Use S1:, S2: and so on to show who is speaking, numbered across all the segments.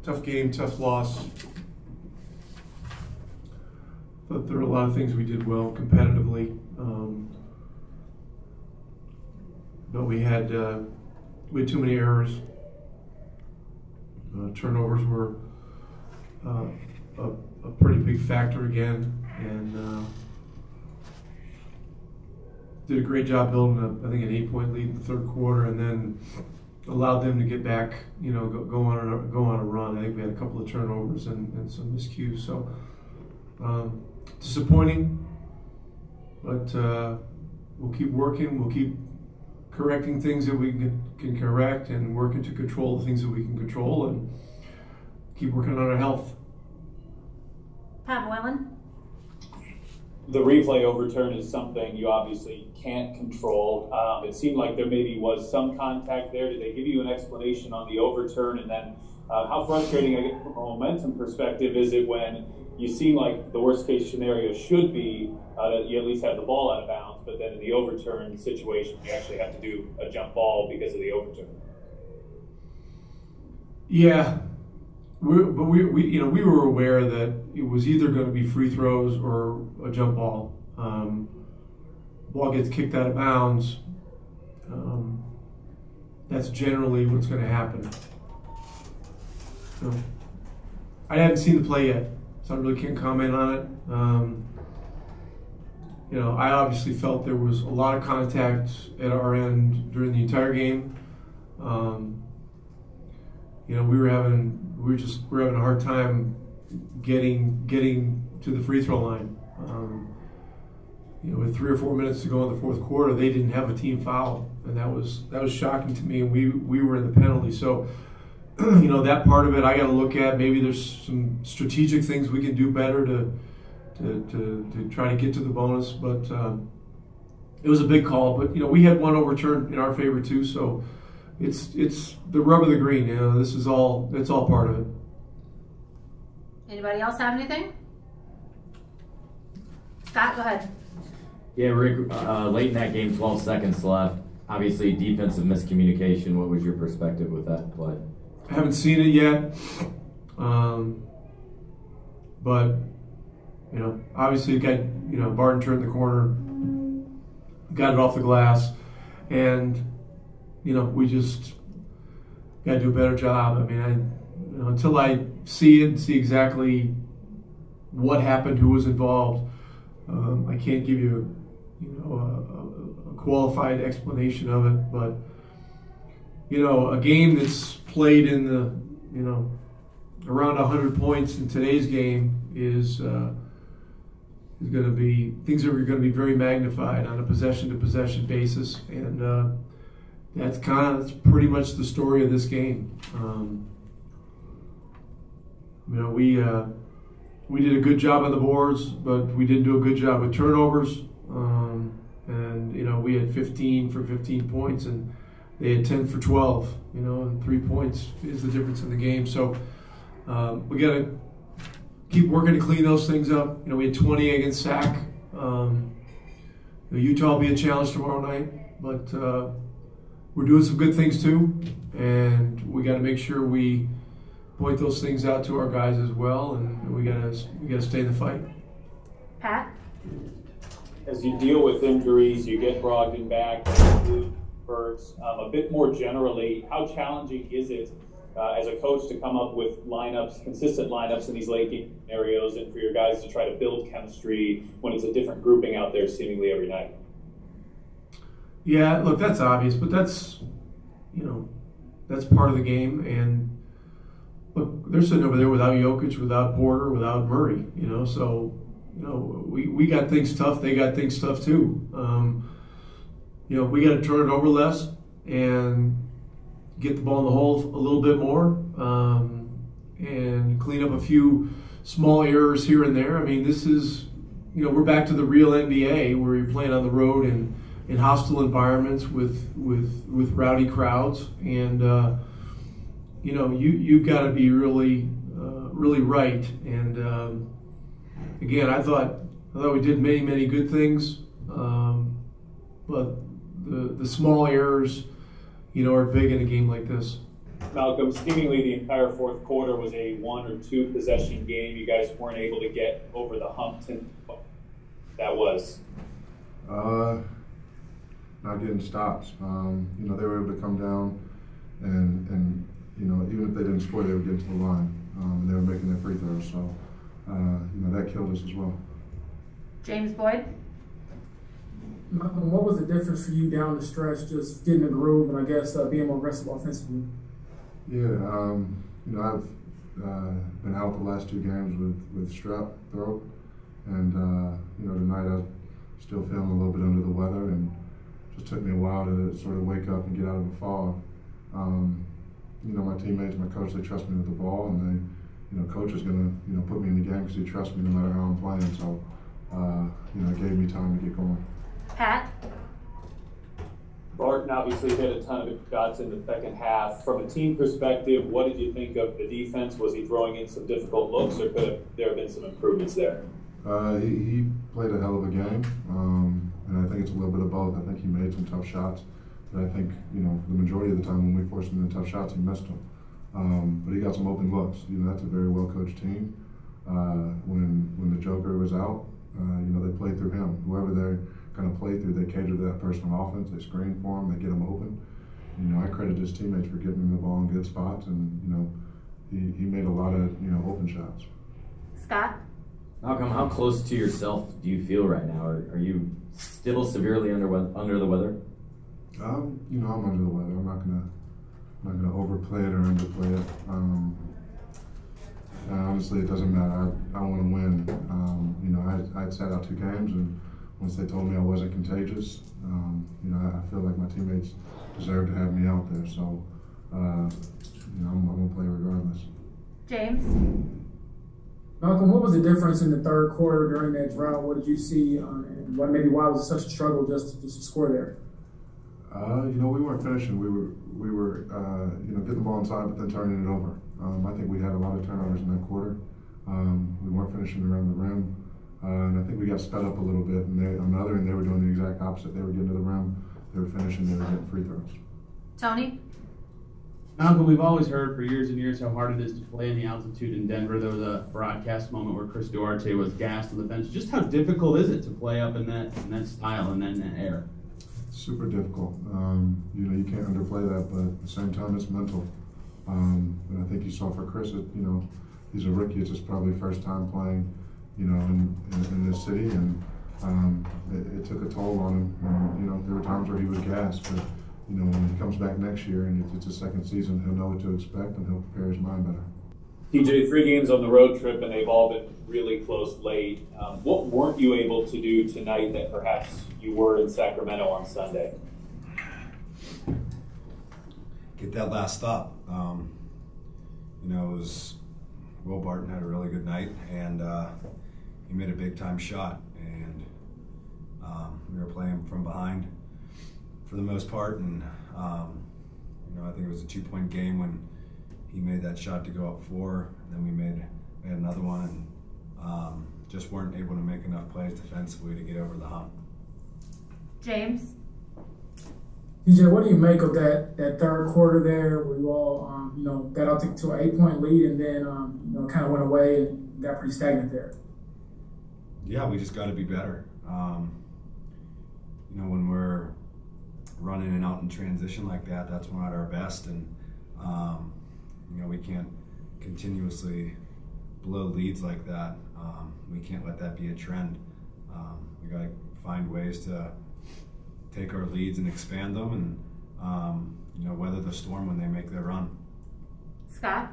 S1: tough game, tough loss. But there are a lot of things we did well competitively. But we had too many errors. Turnovers were a pretty big factor again, and did a great job building I think an 8-point lead in the third quarter, and then allowed them to get back, go on a run. I think we had a couple of turnovers and some miscues. So disappointing, but we'll keep working. We'll keep correcting things that we can correct, and working to control the things that we can control, and keep working on our health.
S2: Pat Boylan.
S3: The replay overturn is something you obviously can't control. It seemed like there maybe was some contact there. Did they give you an explanation on the overturn? And then how frustrating, I guess, from a momentum perspective, is it when you seem like the worst case scenario should be that you at least have the ball out of bounds, but then in the overturn situation, you actually have to do a jump ball because of the overturn?
S1: Yeah, we were aware that it was either going to be free throws or a jump ball. Ball gets kicked out of bounds. That's generally what's going to happen. So, I haven't seen the play yet, so I really can't comment on it. I obviously felt there was a lot of contact at our end during the entire game. We were having a hard time getting to the free throw line. With 3 or 4 minutes to go in the fourth quarter, they didn't have a team foul, and that was shocking to me. And we were in the penalty, so that part of it I got to look at. Maybe there's some strategic things we can do better to try to get to the bonus. But it was a big call. But we had one overturned in our favor too, so it's the rub of the green. It's all part of it.
S2: Anybody else have anything? Scott, go ahead.
S4: Yeah, Rick, late in that game, 12 seconds left. Obviously, defensive miscommunication. What was your perspective with that play?
S1: I haven't seen it yet. But, obviously it got, Barton turned the corner, got it off the glass, and, we just got to do a better job. I mean, until I see it and see exactly what happened, who was involved, I can't give you, a qualified explanation of it. But, a game that's played in the, around 100 points in today's game is going to be, things are going to be very magnified on a possession-to-possession basis, and that's pretty much the story of this game. We did a good job on the boards, but we didn't do a good job with turnovers. And we had 15 for 15 points, and they had 10 for 12. And 3 points is the difference in the game. So we got to keep working to clean those things up. We had 20 against SAC. Utah will be a challenge tomorrow night, but we're doing some good things too, and we got to make sure we point those things out to our guys as well, and we got to stay in the fight.
S2: Pat?
S3: As you deal with injuries, you get Brogdon back, hurts. A bit more generally, how challenging is it as a coach to come up with consistent lineups in these late game scenarios, and for your guys to try to build chemistry when it's a different grouping out there seemingly every night?
S1: Yeah, look, that's obvious, but that's part of the game. And look, they're sitting over there without Jokic, without Porter, without Murray. So we got things tough. They got things tough too. We got to turn it over less and get the ball in the hole a little bit more, and clean up a few small errors here and there. I mean, this is, we're back to the real NBA where you're playing on the road and in hostile environments with rowdy crowds, and you've got to be really right. And again, I thought we did many good things, but the small errors, are big in a game like this.
S3: Malcolm, seemingly the entire fourth quarter was a 1 or 2 possession game. You guys weren't able to get over the hump. That was?
S5: Not getting stops. They were able to come down and even if they didn't score, they would get to the line. And they were making their free throws. So, that killed us as well.
S2: James Boyd.
S6: What was the difference for you down the stretch, just getting a groove and I guess being more aggressive offensively?
S5: Yeah, I've been out the last 2 games with strep throat, and tonight I'm still feeling a little bit under the weather, and just took me a while to sort of wake up and get out of the fog. My teammates, my coach, they trust me with the ball, and coach is gonna put me in the game because he trusts me no matter how I'm playing. So it gave me time to get going.
S2: Pat.
S3: Barton obviously hit a ton of shots in the second half. From a team perspective, what did you think of the defense? Was he throwing in some difficult looks, or could there have been some improvements there?
S5: He played a hell of a game, and I think it's a little bit of both. I think he made some tough shots, but I think for the majority of the time when we forced him into tough shots, he missed them. But he got some open looks. That's a very well coached team. When the Joker was out, they played through him. Whoever they're going to play through, they cater to that person on offense. They screen for him. They get him open. I credit his teammates for getting him the ball in good spots, and he made a lot of open shots.
S2: Scott.
S4: Malcolm, how close to yourself do you feel right now? Are you still severely under the weather?
S5: I'm under the weather. I'm not gonna overplay it or underplay it. Honestly, it doesn't matter. I want to win. I'd sat out 2 games, and once they told me I wasn't contagious, I feel like my teammates deserve to have me out there. So, I'm gonna play regardless.
S2: James.
S6: Malcolm, what was the difference in the third quarter during that drought? What did you see, and why was it such a struggle just to score there?
S5: We weren't finishing. We were getting the ball inside, but then turning it over. I think we had a lot of turnovers in that quarter. We weren't finishing around the rim, and I think we got sped up a little bit. And on the other end, they were doing the exact opposite. They were getting to the rim, they were finishing, they were getting free throws.
S2: Tony.
S7: Malcolm, we've always heard for years and years how hard it is to play in the altitude in Denver. There was a broadcast moment where Chris Duarte was gassed on the bench. Just how difficult is it to play up in that style and in that air?
S5: Super difficult. You can't underplay that, but at the same time, it's mental. And I think you saw for Chris, he's a rookie. It's his probably first time playing, in this city, and it took a toll on him. And, there were times where he was gassed, but when he comes back next year and it's his second season, he'll know what to expect and he'll prepare his mind better.
S3: TJ, 3 games on the road trip, and they've all been really close late. What weren't you able to do tonight that perhaps you were in Sacramento on Sunday?
S8: Get that last stop. It was Will Barton had a really good night, and he made a big-time shot, and we were playing from behind for the most part, and I think it was a 2-point game when he made that shot to go up 4, and then we made another one, and just weren't able to make enough plays defensively to get over the hump.
S2: James.
S6: TJ, what do you make of that third quarter there, where you all got out to an 8-point lead and then kind of went away and got pretty stagnant there?
S8: Yeah, we just got to be better. When we're running and out in transition like that, that's when we're at our best, and we can't continuously blow leads like that. We can't let that be a trend. We got to find ways to take our leads and expand them, and weather the storm when they make their run.
S2: Scott.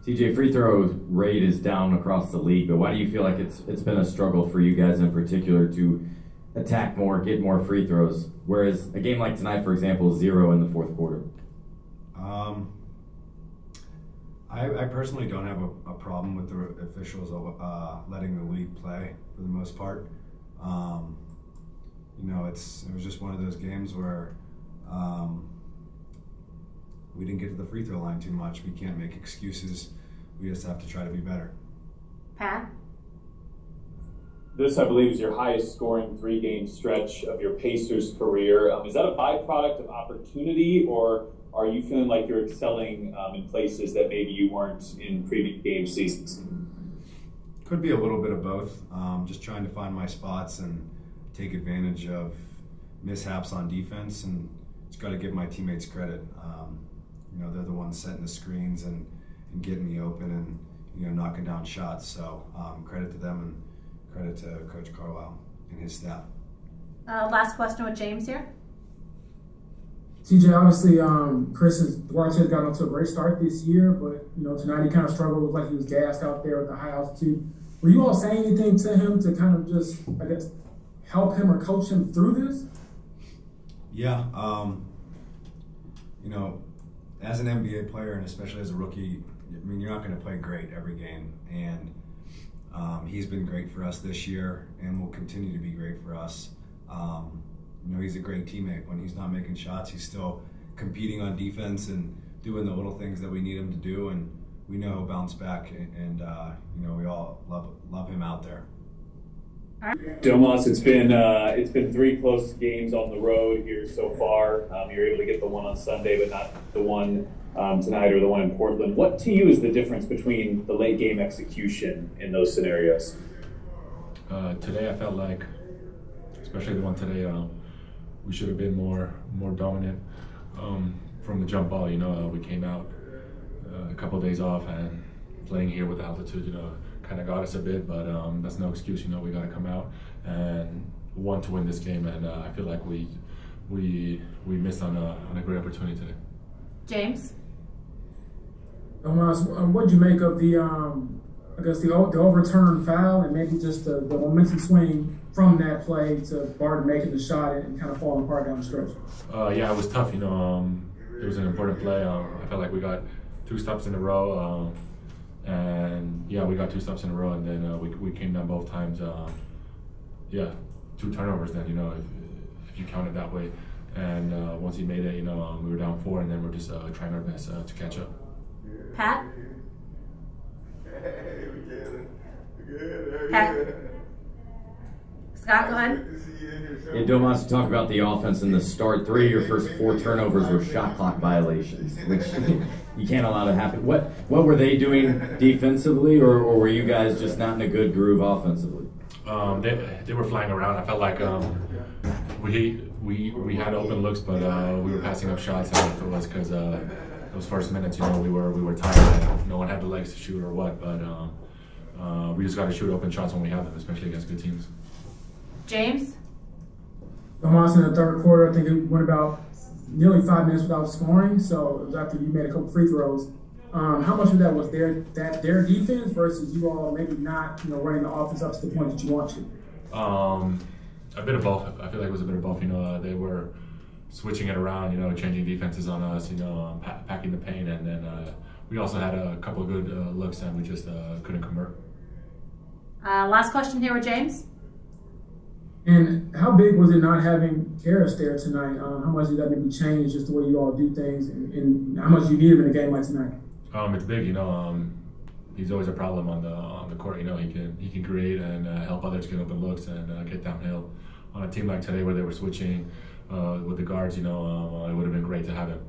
S4: TJ, free throw rate is down across the league, but why do you feel like it's been a struggle for you guys in particular to attack more, get more free throws, whereas a game like tonight, for example, 0 in the fourth quarter?
S8: I personally don't have a problem with the officials letting the league play for the most part. It was just one of those games where we didn't get to the free throw line too much. We can't make excuses. We just have to try to be better.
S2: Pat.
S3: This, I believe, is your highest scoring 3-game stretch of your Pacers career. Is that a byproduct of opportunity, or are you feeling like you're excelling in places that maybe you weren't in previous game seasons?
S8: Could be a little bit of both. Just trying to find my spots and take advantage of mishaps on defense, and just got to give my teammates credit. They're the ones setting the screens and getting me open and knocking down shots. So credit to them and credit to Coach Carlisle and his staff.
S2: Last question with James here.
S6: TJ, obviously, Chris Duarte has gotten off to a great start this year, but tonight he kind of struggled. It was like he was gassed out there with the high altitude. Were you all saying anything to him to kind of just, I guess, help him or coach him through this?
S8: Yeah, as an NBA player and especially as a rookie, you're not going to play great every game, and he's been great for us this year and will continue to be great for us. He's a great teammate. When he's not making shots, he's still competing on defense and doing the little things that we need him to do, and we know he'll bounce back, and we all love him out there.
S3: Domas, it's been 3 close games on the road here so far. You're able to get the one on Sunday, but not the one tonight or the one in Portland. What to you is the difference between the late game execution in those scenarios?
S9: Today, I felt like, especially the one today, we should have been more dominant from the jump ball. We came out a couple of days off, and playing here with altitude, kind of got us a bit, but that's no excuse. We got to come out and want to win this game, and I feel like we missed on a great opportunity today.
S2: James?
S6: What did you make of the overturned foul and maybe just the momentum swing from that play to Barton making the shot and kind of falling apart down the stretch?
S9: Yeah, it was tough. It was an important play. I felt like we got 2 stops in a row, and yeah, we got 2 stops in a row, and then we came down both times. 2 turnovers. Then if you count it that way, and once he made it, we were down 4, and then we're just trying our best to catch up.
S2: Pat? Pat? Scott, go ahead.
S4: Yeah, Domas, talk about the offense in the start. 3 of your first 4 turnovers were shot clock violations, which you can't allow to happen. What were they doing defensively, or were you guys just not in a good groove offensively?
S9: They were flying around. I felt like we had open looks, but we were passing up shots. I don't know if it was because those first minutes, we were tired. No one had the legs to shoot or what, but we just got to shoot open shots when we have them, especially against good teams.
S2: James?
S6: Domas, in the third quarter, I think it went about nearly 5 minutes without scoring, so it was after you made a couple free throws. How much of that was their defense versus you all maybe not running the offense up to the point that you want to?
S9: A bit of both. I feel like it was a bit of both. They were switching it around, changing defenses on us, packing the paint, and then we also had a couple of good looks, and we just couldn't convert.
S2: Last question here with James.
S6: And how big was it not having Harris there tonight? How much did that maybe change just the way you all do things, and how much you need him in a game like tonight?
S9: It's big, he's always a problem on the court. He can create and help others get open looks and get downhill. On a team like today where they were switching with the guards, it would have been great to have him.